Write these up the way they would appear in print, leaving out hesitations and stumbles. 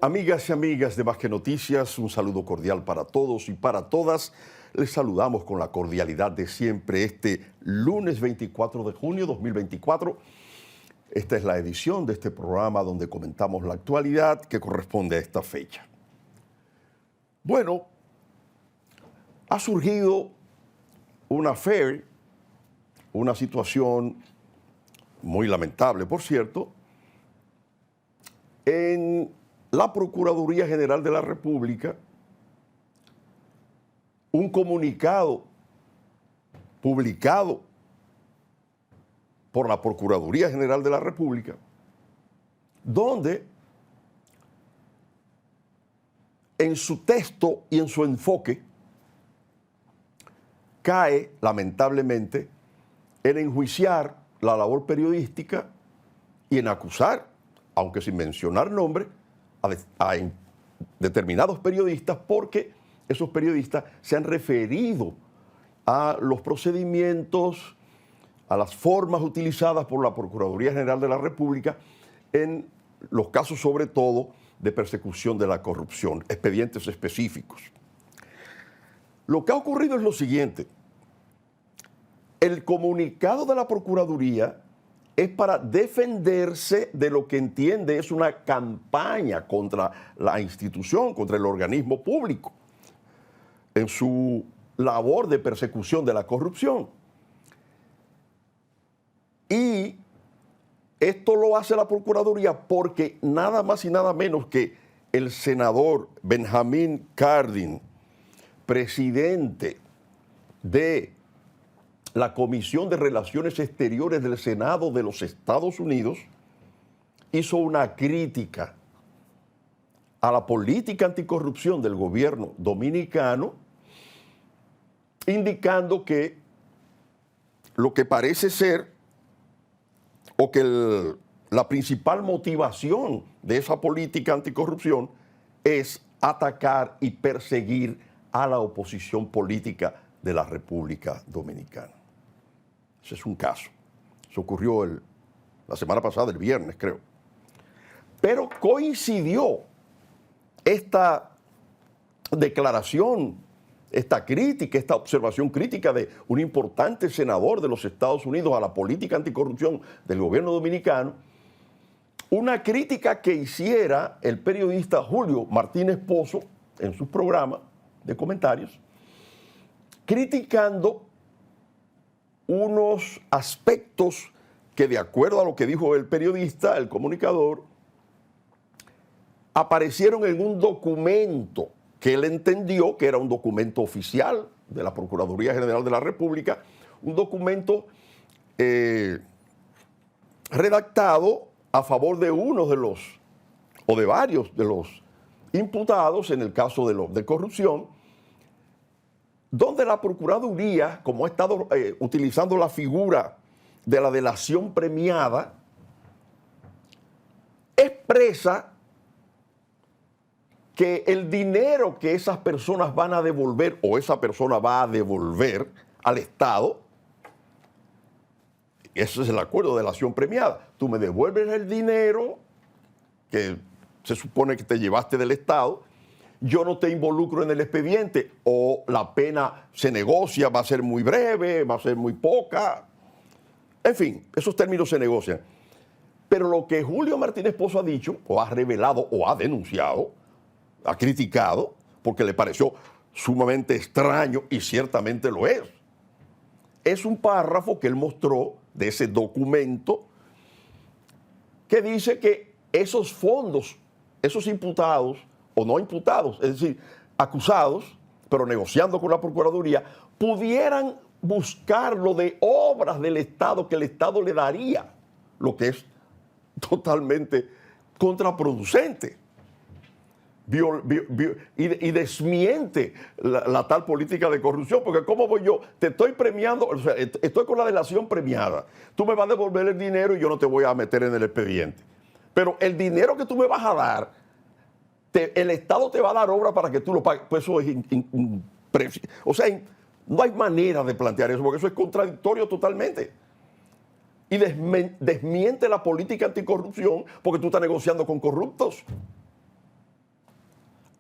Amigas y amigas de Más que Noticias, un saludo cordial para todos y para todas. Les saludamos con la cordialidad de siempre este lunes 24 de junio 2024. Esta es la edición de este programa donde comentamos la actualidad que corresponde a esta fecha. Bueno, ha surgido un affair, una situación muy lamentable, por cierto, en la Procuraduría General de la República. Un comunicado publicado por la Procuraduría General de la República, donde en su texto y en su enfoque cae, lamentablemente, en enjuiciar la labor periodística y en acusar, aunque sin mencionar nombre, a determinados periodistas, porque esos periodistas se han referido a los procedimientos, a las formas utilizadas por la Procuraduría General de la República en los casos, sobre todo, de persecución de la corrupción, expedientes específicos. Lo que ha ocurrido es lo siguiente. El comunicado de la Procuraduría es para defenderse de lo que entiende es una campaña contra la institución, contra el organismo público, en su labor de persecución de la corrupción. Y esto lo hace la Procuraduría porque nada más y nada menos que el senador Benjamín Cardin, presidente de la Comisión de Relaciones Exteriores del Senado de los Estados Unidos, hizo una crítica a la política anticorrupción del gobierno dominicano, indicando que lo que parece ser, o que la principal motivación de esa política anticorrupción es atacar y perseguir a la oposición política de la República Dominicana. Ese es un caso. Eso ocurrió la semana pasada, el viernes, creo. Pero coincidió esta declaración, esta crítica, esta observación crítica de un importante senador de los Estados Unidos a la política anticorrupción del gobierno dominicano, una crítica que hiciera el periodista Julio Martínez Pozo en su programa de comentarios, criticando unos aspectos que, de acuerdo a lo que dijo el periodista, el comunicador, aparecieron en un documento que él entendió que era un documento oficial de la Procuraduría General de la República, un documento redactado a favor de uno de los, o de varios de los imputados en el caso de corrupción, donde la Procuraduría, como ha estado utilizando la figura de la delación premiada, expresa que el dinero que esas personas van a devolver o esa persona va a devolver al Estado, ese es el acuerdo de delación premiada. Tú me devuelves el dinero que se supone que te llevaste del Estado, yo no te involucro en el expediente, o la pena se negocia, va a ser muy breve, va a ser muy poca. En fin, esos términos se negocian. Pero lo que Julio Martínez Pozo ha dicho, o ha revelado, o ha denunciado, ha criticado, porque le pareció sumamente extraño, y ciertamente lo es un párrafo que él mostró de ese documento que dice que esos fondos, esos imputados, o no imputados, es decir, acusados, pero negociando con la Procuraduría, pudieran buscarlo de obras del Estado que el Estado le daría, lo que es totalmente contraproducente. Y desmiente la tal política de corrupción, porque ¿cómo voy yo? Te estoy premiando, o sea, estoy con la delación premiada, tú me vas a devolver el dinero y yo no te voy a meter en el expediente, pero el dinero que tú me vas a dar, el Estado te va a dar obra para que tú lo pagues. Pues eso es o sea, no hay manera de plantear eso, porque eso es contradictorio totalmente. Y desmiente la política anticorrupción porque tú estás negociando con corruptos.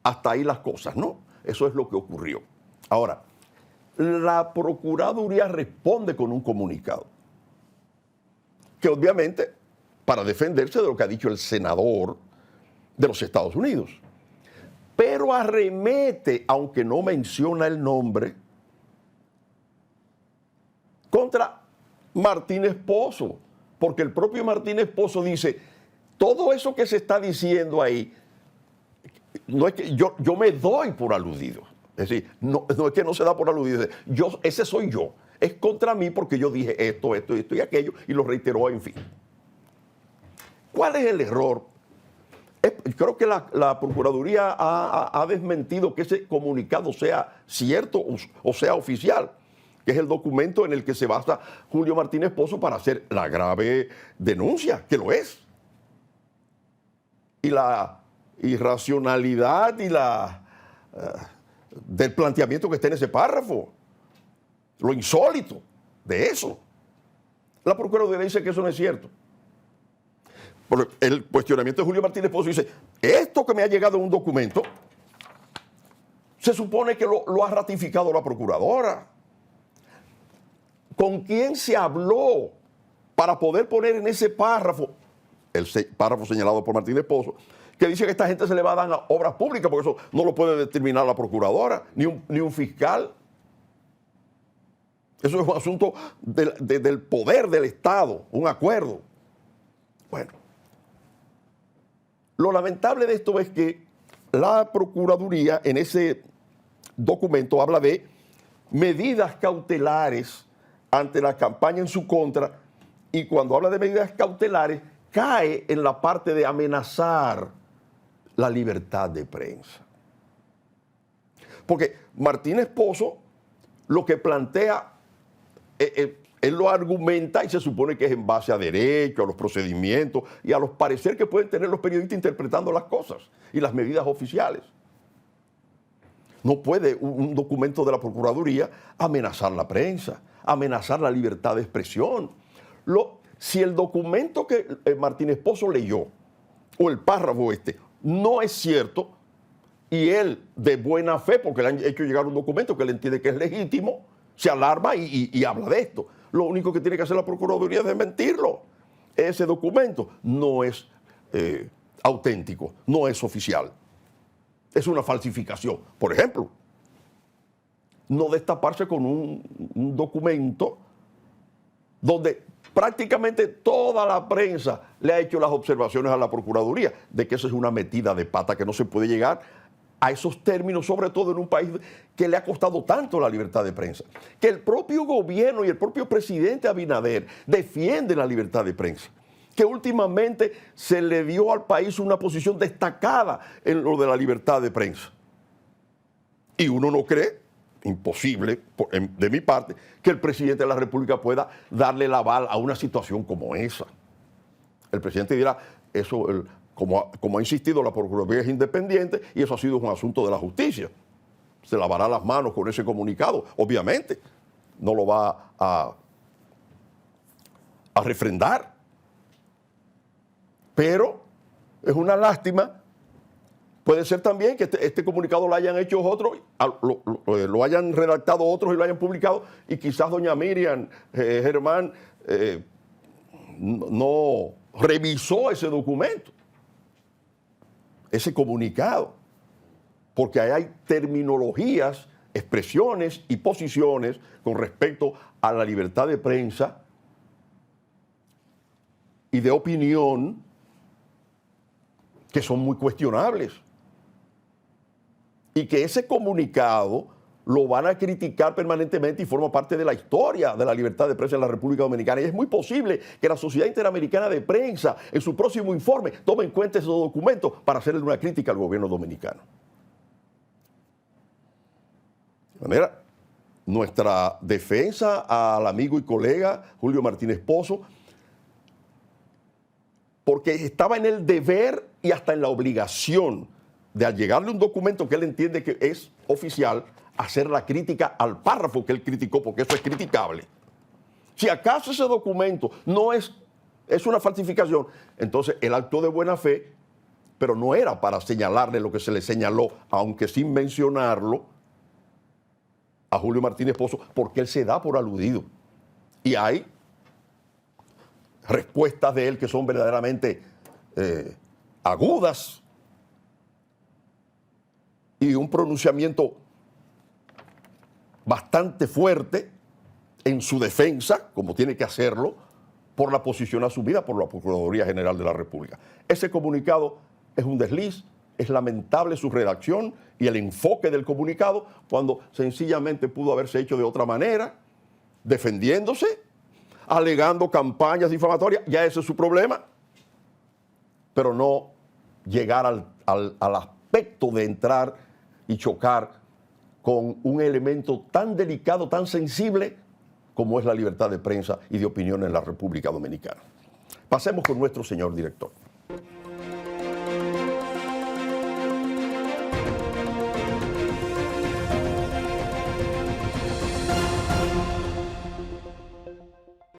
hasta ahí las cosas, ¿no? Eso es lo que ocurrió. Ahora, la Procuraduría responde con un comunicado, que obviamente para defenderse de lo que ha dicho el senador de los Estados Unidos, pero arremete, aunque no menciona el nombre, contra Martínez Pozo, porque el propio Martínez Pozo dice, todo eso que se está diciendo ahí, no es que yo me doy por aludido. Es decir, no es que no se da por aludido. Ese soy yo. Es contra mí porque yo dije esto y aquello y lo reiteró, en fin. ¿Cuál es el error? Creo que la Procuraduría ha desmentido que ese comunicado sea cierto o sea oficial, que es el documento en el que se basa Julio Martínez Pozo para hacer la grave denuncia, que lo es. Y la irracionalidad y del planteamiento que está en ese párrafo, lo insólito de eso. La Procuraduría dice que eso no es cierto. Porque el cuestionamiento de Julio Martínez Pozo dice, esto que me ha llegado en un documento, se supone que lo ha ratificado la Procuradora. ¿Con quién se habló para poder poner en ese párrafo, el párrafo señalado por Martínez Pozo, que dice que esta gente se le va a dar a obras públicas, porque eso no lo puede determinar la Procuradora, ni un fiscal? Eso es un asunto del poder del Estado, un acuerdo. Bueno, lo lamentable de esto es que la Procuraduría en ese documento habla de medidas cautelares ante la campaña en su contra, y cuando habla de medidas cautelares cae en la parte de amenazar la libertad de prensa. Porque Martínez Pozo lo que plantea, él lo argumenta y se supone que es en base a derecho, a los procedimientos y a los parecer que pueden tener los periodistas interpretando las cosas y las medidas oficiales. No puede un documento de la Procuraduría amenazar la prensa, amenazar la libertad de expresión. Si el documento que Martínez Pozo leyó, o el párrafo no es cierto, y él de buena fe, porque le han hecho llegar un documento que él entiende que es legítimo, se alarma y habla de esto. Lo único que tiene que hacer la Procuraduría es desmentirlo. Ese documento no es auténtico, no es oficial. Es una falsificación. Por ejemplo, no destaparse con un documento donde prácticamente toda la prensa le ha hecho las observaciones a la Procuraduría de que eso es una metida de pata, que no se puede llegar a esos términos, sobre todo en un país que le ha costado tanto la libertad de prensa. Que el propio gobierno y el propio presidente Abinader defienden la libertad de prensa. Que últimamente se le dio al país una posición destacada en lo de la libertad de prensa. Y uno no cree, imposible de mi parte, que el presidente de la República pueda darle el aval a una situación como esa. El presidente dirá, eso, como ha insistido, la Procuraduría es independiente y eso ha sido un asunto de la justicia. Se lavará las manos con ese comunicado, obviamente. No lo va a refrendar. Pero es una lástima. Puede ser también que este comunicado lo hayan hecho otros, lo hayan redactado otros y lo hayan publicado, y quizás doña Miriam Germán no revisó ese documento, ese comunicado, porque ahí hay terminologías, expresiones y posiciones con respecto a la libertad de prensa y de opinión que son muy cuestionables. Y que ese comunicado lo van a criticar permanentemente y forma parte de la historia de la libertad de prensa en la República Dominicana. Y es muy posible que la Sociedad Interamericana de Prensa, en su próximo informe, tome en cuenta esos documentos para hacerle una crítica al gobierno dominicano. De manera, nuestra defensa al amigo y colega Julio Martínez Pozo, porque estaba en el deber y hasta en la obligación de, al llegarle un documento que él entiende que es oficial, hacer la crítica al párrafo que él criticó, porque eso es criticable. Si acaso ese documento no es una falsificación, entonces él actuó de buena fe pero no era para señalarle lo que se le señaló, aunque sin mencionarlo, a Julio Martínez Pozo, porque él se da por aludido. Y hay respuestas de él que son verdaderamente agudas y un pronunciamiento bastante fuerte en su defensa, como tiene que hacerlo, por la posición asumida por la Procuraduría General de la República. Ese comunicado es un desliz, es lamentable su redacción y el enfoque del comunicado, cuando sencillamente pudo haberse hecho de otra manera, defendiéndose, alegando campañas difamatorias, ya ese es su problema, pero no llegar al aspecto de entrar y chocar con un elemento tan delicado, tan sensible, como es la libertad de prensa y de opinión en la República Dominicana. Pasemos con nuestro señor director.